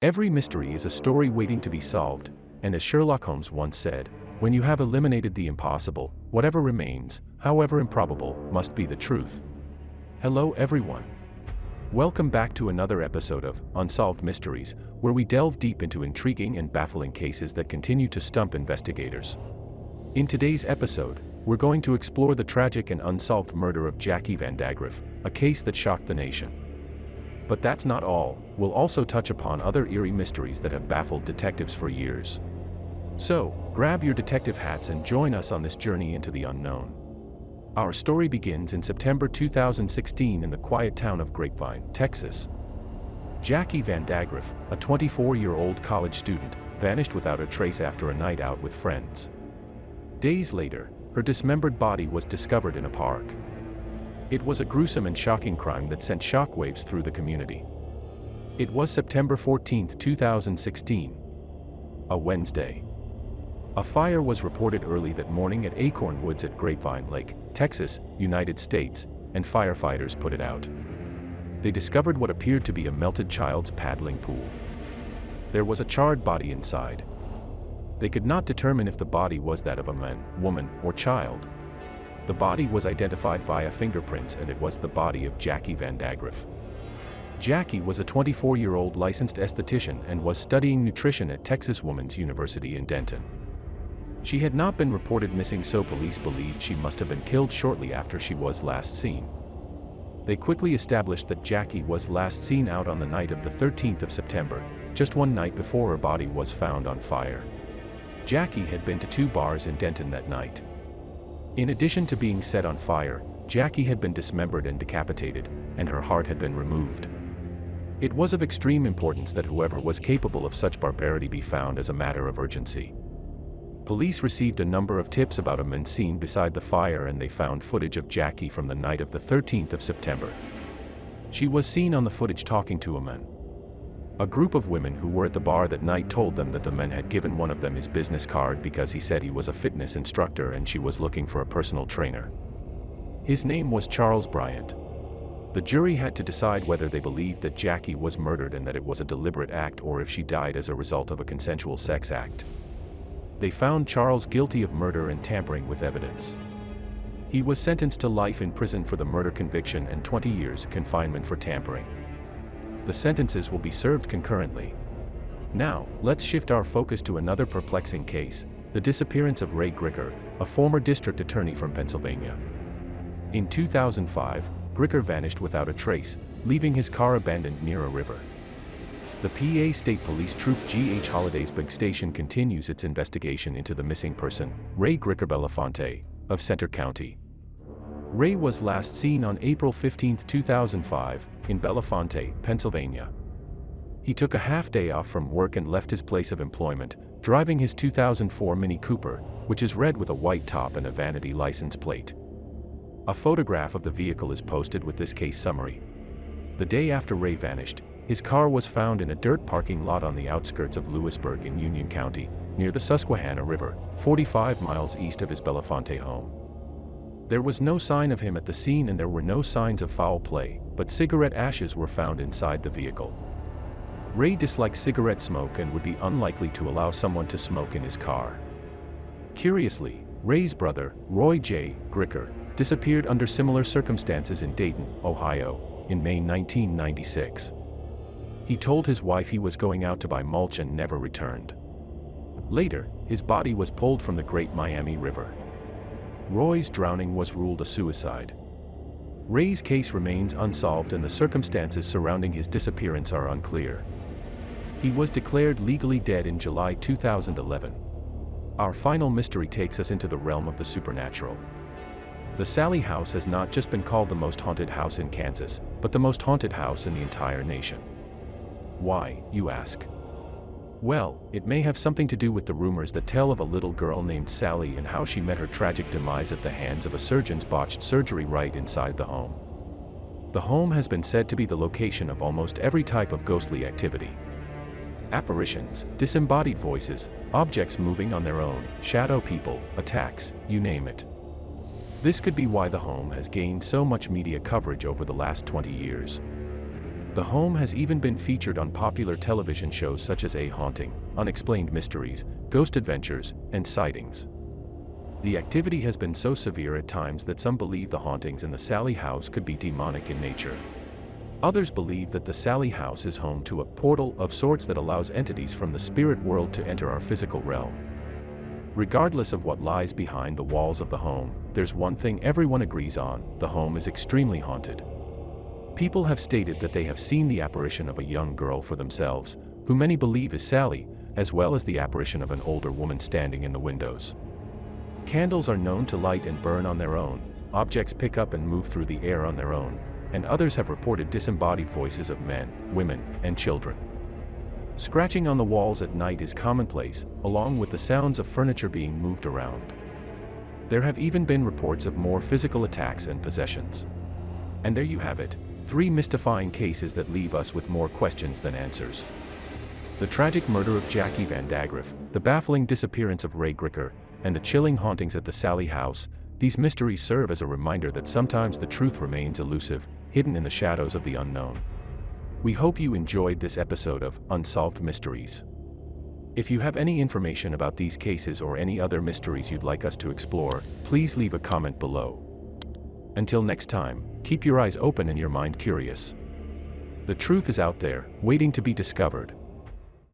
Every mystery is a story waiting to be solved, and as Sherlock Holmes once said, when you have eliminated the impossible, whatever remains, however improbable, must be the truth. Hello everyone. Welcome back to another episode of Unsolved Mysteries, where we delve deep into intriguing and baffling cases that continue to stump investigators. In today's episode, we're going to explore the tragic and unsolved murder of Jackie Vandagriff, a case that shocked the nation. But that's not all. We'll also touch upon other eerie mysteries that have baffled detectives for years. So, grab your detective hats and join us on this journey into the unknown. Our story begins in September 2016 in the quiet town of Grapevine, Texas. Jackie Vandagriff, a 24-year-old college student, vanished without a trace after a night out with friends. Days later, her dismembered body was discovered in a park. It was a gruesome and shocking crime that sent shockwaves through the community. It was September 14, 2016. A Wednesday. A fire was reported early that morning at Acorn Woods at Grapevine Lake, Texas, United States, and firefighters put it out. They discovered what appeared to be a melted child's paddling pool. There was a charred body inside. They could not determine if the body was that of a man, woman, or child. The body was identified via fingerprints, and it was the body of Jackie Vandagriff. Jackie was a 24-year-old licensed esthetician and was studying nutrition at Texas Woman's University in Denton. She had not been reported missing, so police believed she must have been killed shortly after she was last seen. They quickly established that Jackie was last seen out on the night of the 13th of September, just one night before her body was found on fire. Jackie had been to 2 bars in Denton that night. In addition to being set on fire, Jackie had been dismembered and decapitated, and her heart had been removed. It was of extreme importance that whoever was capable of such barbarity be found as a matter of urgency. Police received a number of tips about a man seen beside the fire, and they found footage of Jackie from the night of the 13th of September. She was seen on the footage talking to a man. A group of women who were at the bar that night told them that the man had given one of them his business card because he said he was a fitness instructor and she was looking for a personal trainer. His name was Charles Bryant. The jury had to decide whether they believed that Jackie was murdered and that it was a deliberate act, or if she died as a result of a consensual sex act. They found Charles guilty of murder and tampering with evidence. He was sentenced to life in prison for the murder conviction and 20 years confinement for tampering. The sentences will be served concurrently. Now, let's shift our focus to another perplexing case, the disappearance of Ray Gricar, a former district attorney from Pennsylvania. In 2005, Gricar vanished without a trace, leaving his car abandoned near a river. The PA State Police Troop G.H. Hollidaysburg Station continues its investigation into the missing person, Ray Gricar Belafonte, of Center County. Ray was last seen on April 15, 2005, in Belafonte, Pennsylvania. He took a half-day off from work and left his place of employment, driving his 2004 Mini Cooper, which is red with a white top and a vanity license plate. A photograph of the vehicle is posted with this case summary. The day after Ray vanished, his car was found in a dirt parking lot on the outskirts of Lewisburg in Union County, near the Susquehanna River, 45 miles east of his Belafonte home. There was no sign of him at the scene and there were no signs of foul play, but cigarette ashes were found inside the vehicle. Ray disliked cigarette smoke and would be unlikely to allow someone to smoke in his car. Curiously, Ray's brother, Roy J. Gricar, disappeared under similar circumstances in Dayton, Ohio, in May 1996. He told his wife he was going out to buy mulch and never returned. Later, his body was pulled from the Great Miami River. Roy's drowning was ruled a suicide. Ray's case remains unsolved and the circumstances surrounding his disappearance are unclear. He was declared legally dead in July 2011. Our final mystery takes us into the realm of the supernatural. The Sallie House has not just been called the most haunted house in Kansas, but the most haunted house in the entire nation. Why, you ask? Well, it may have something to do with the rumors that tell of a little girl named Sallie and how she met her tragic demise at the hands of a surgeon's botched surgery right inside the home. The home has been said to be the location of almost every type of ghostly activity. Apparitions, disembodied voices, objects moving on their own, shadow people, attacks, you name it. This could be why the home has gained so much media coverage over the last 20 years. The home has even been featured on popular television shows such as A Haunting, Unexplained Mysteries, Ghost Adventures, and Sightings. The activity has been so severe at times that some believe the hauntings in the Sallie House could be demonic in nature. Others believe that the Sallie House is home to a portal of sorts that allows entities from the spirit world to enter our physical realm. Regardless of what lies behind the walls of the home, there's one thing everyone agrees on: the home is extremely haunted. People have stated that they have seen the apparition of a young girl for themselves, who many believe is Sallie, as well as the apparition of an older woman standing in the windows. Candles are known to light and burn on their own, objects pick up and move through the air on their own, and others have reported disembodied voices of men, women, and children. Scratching on the walls at night is commonplace, along with the sounds of furniture being moved around. There have even been reports of more physical attacks and possessions. And there you have it, 3 mystifying cases that leave us with more questions than answers. The tragic murder of Jackie Vandagriff, the baffling disappearance of Ray Gricar, and the chilling hauntings at the Sallie House. These mysteries serve as a reminder that sometimes the truth remains elusive, hidden in the shadows of the unknown. We hope you enjoyed this episode of Unsolved Mysteries. If you have any information about these cases or any other mysteries you'd like us to explore, please leave a comment below. Until next time, keep your eyes open and your mind curious. The truth is out there, waiting to be discovered.